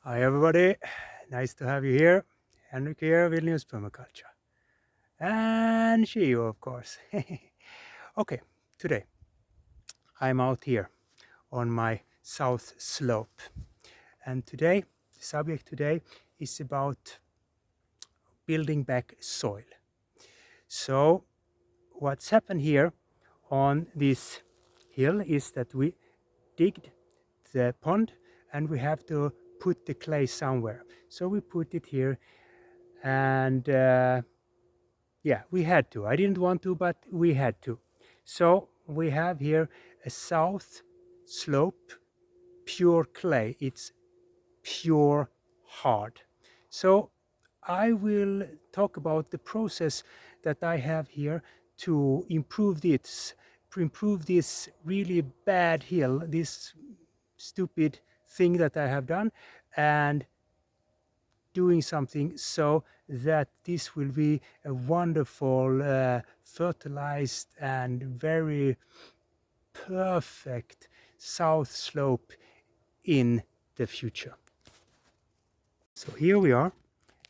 Hi everybody, nice to have you here. Henrik here, Vilnius Permaculture. And Shio, of course. Okay, today I'm out here on my south slope. And today, the subject today is about building back soil. So what's happened here on this hill is that we digged the pond and we have to put the clay somewhere. So we put it here and yeah, we had to. I didn't want to, but we had to. So we have here a south slope, pure clay. It's pure hard. So I will talk about the process that I have here to improve this really bad hill, this stupid thing that I have done, and doing something so that this will be a wonderful, fertilized and very perfect south slope in the future. So here we are,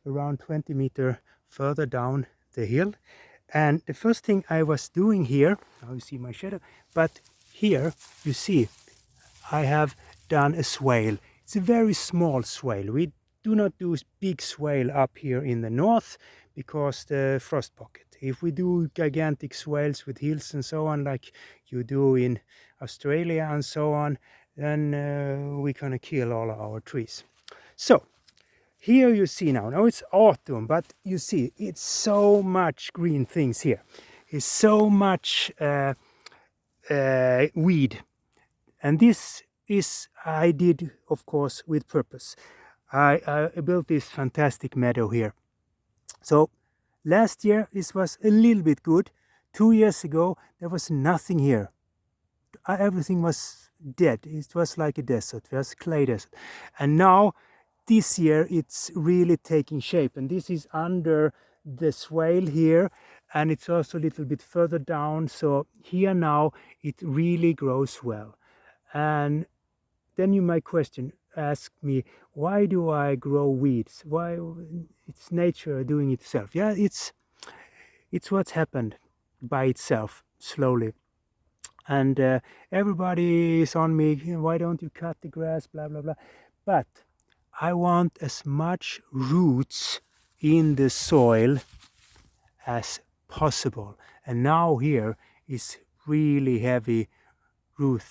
around 20 meters further down the hill. And the first thing I was doing here, now you see my shadow, but here you see I have done a swale. It's a very small swale. We do not do big swale up here in the north because the frost pocket. If we do gigantic swales with hills and so on, like you do in Australia and so on, then we're gonna kill all our trees. So here you see now it's autumn, but you see it's so much green things here. It's so much weed, and this is I did, of course, with purpose. I built this fantastic meadow here. So last year this was a little bit good. 2 years ago there was nothing here. Everything was dead. It was like a desert. It was clay desert. And now this year it's really taking shape, and this is under the swale here, and it's also a little bit further down. So here now it really grows well. And then you might ask me, why do I grow weeds? Why? It's nature doing itself. Yeah, it's what's happened by itself slowly. And everybody is on me, why don't you cut the grass, blah blah blah. But I want as much roots in the soil as possible. And now here is really heavy root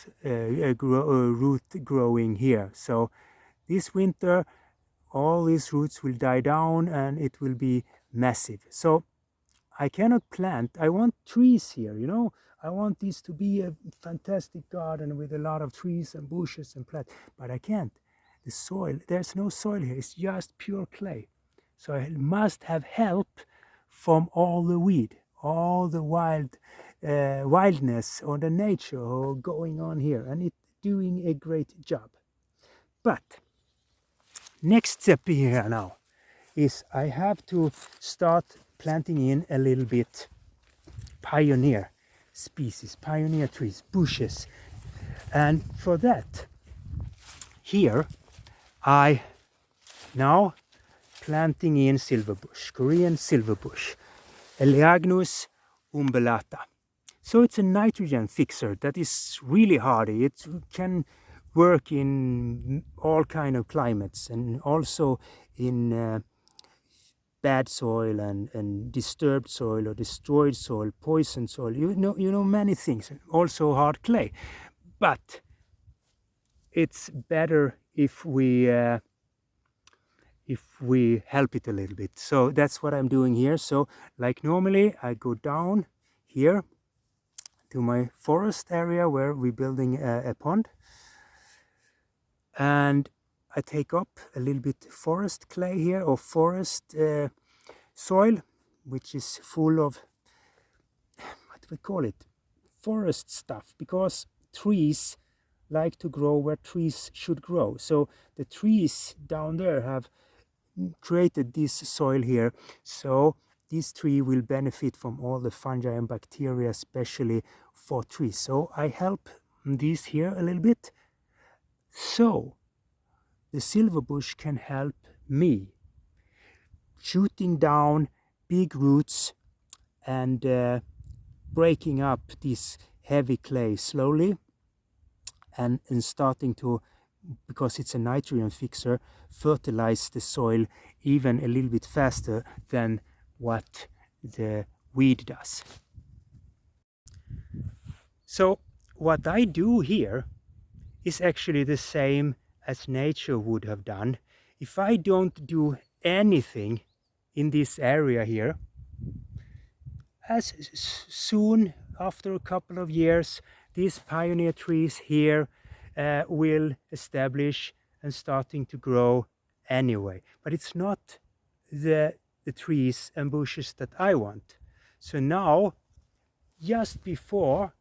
growing here. So this winter all these roots will die down and it will be massive. So I cannot plant. I want trees here, you know. I want this to be a fantastic garden with a lot of trees and bushes and plants, but I can't. The soil, there's no soil here. It's just pure clay. So I must have help from all the weed, all the wildness or the nature going on here, and it's doing a great job. But next step here now is I have to start planting in a little bit pioneer species, pioneer trees, bushes. And for that, here I now planting in silverbush, Korean silverbush, Eleagnus umbellata. So it's a nitrogen fixer that is really hardy. It can work in all kind of climates and also in bad soil and disturbed soil or destroyed soil, poisoned soil. You know many things. Also hard clay, but it's better if we help it a little bit. So that's what I'm doing here. So like normally I go down here to my forest area where we're building a pond, and I take up a little bit forest clay here, or forest soil, which is full of, what do we call it, forest stuff, because trees like to grow where trees should grow. So the trees down there have created this soil here, so this tree will benefit from all the fungi and bacteria, especially for trees. So I help these here a little bit. So the silverbush can help me shooting down big roots and breaking up this heavy clay slowly and starting to, because it's a nitrogen fixer, fertilize the soil even a little bit faster than what the weed does. So what I do here is actually the same as nature would have done. If I don't do anything in this area here, as soon after a couple of years, these pioneer trees here will establish and starting to grow anyway. But it's not the trees and bushes that I want. So now, just before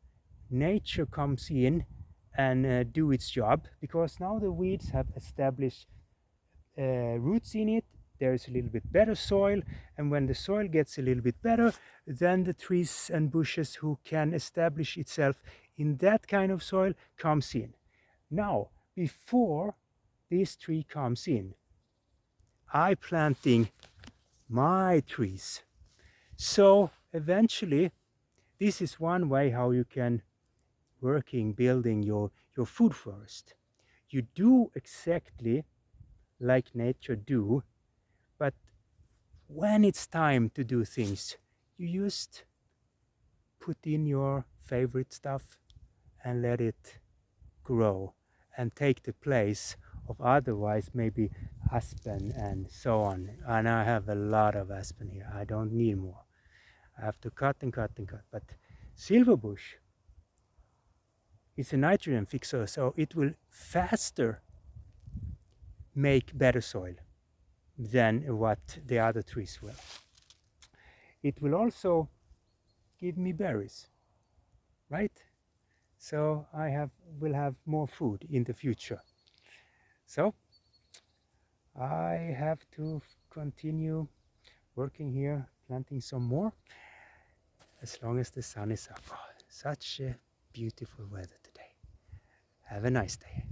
nature comes in and do its job, because now the weeds have established roots in it, there's a little bit better soil, and when the soil gets a little bit better, then the trees and bushes who can establish itself in that kind of soil comes in. Now, before this tree comes in, I planting my trees. So eventually, this is one way how you can building your food forest. You do exactly like nature do, but when it's time to do things, you just put in your favorite stuff and let it grow and take the place of otherwise maybe aspen and so on. And I have a lot of aspen here. I don't need more. I have to cut and cut and cut. But silverbush is a nitrogen fixer, so it will faster make better soil than what the other trees will. It will also give me berries, right? So I will have more food in the future. So I have to continue working here, planting some more, as long as the sun is up. Oh, such a beautiful weather today. Have a nice day.